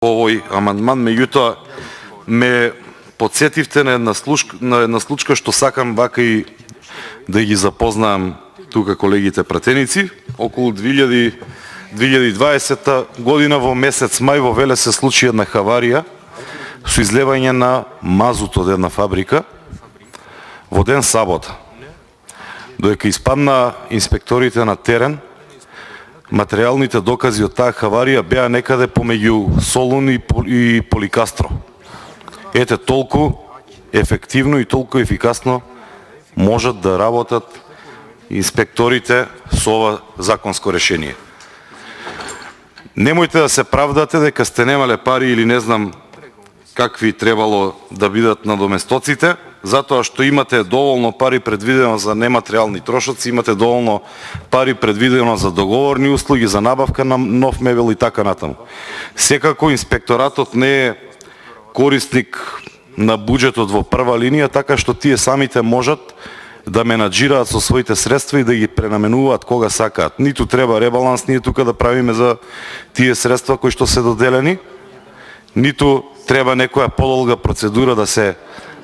овој амандман, меѓутоа ме подсетивте на една случка што сакам вака и да ги запознаам тука колегите пратеници. Околу 2020 година во месец мај во Велес се случи една хаварија со излевање на мазут од една фабрика во ден сабота. Додека испадна инспекторите на терен, материјалните докази од таа хаварија беа некаде помеѓу Солун и Поликастро. Ете, толку ефективно и толку ефикасно можат да работат инспекторите со ова законско решение. Немојте да се правдате дека сте немале пари или не знам какви требало да бидат надоместоците, затоа што имате доволно пари предвидено за нематеријални трошоци, имате доволно пари предвидено за договорни услуги, за набавка на нов мебел и така натаму. Секако инспекторатот не е корисник на буџетот во прва линија, така што тие самите можат да менаџираат со своите средства и да ги пренаменуваат кога сакаат. Ниту треба ребаланс ние тука да правиме за тие средства кои што се доделени, ниту треба некоја подолга процедура да се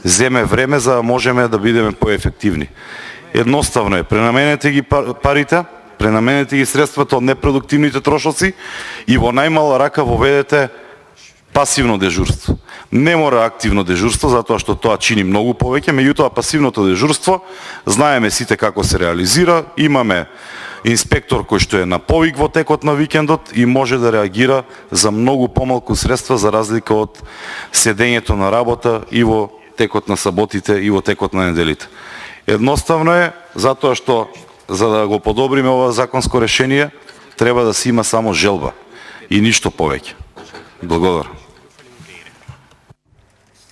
земе време за да можеме да бидеме поефективни. Едноставно е, пренаменете ги парите, пренаменете ги средствата од непродуктивните трошоци и во најмала рака воведете пасивно дежурство. Не мора активно дежурство, затоа што тоа чини многу повеќе, меѓутоа пасивното дежурство, знаеме сите како се реализира, имаме инспектор кој што е на повик во текот на викендот и може да реагира за многу помалку средства за разлика од седењето на работа и во текот на саботите и во текот на неделите. Едноставно е, затоа што за да го подобриме ова законско решение, треба да се има само желба и ништо повеќе. Благодарам.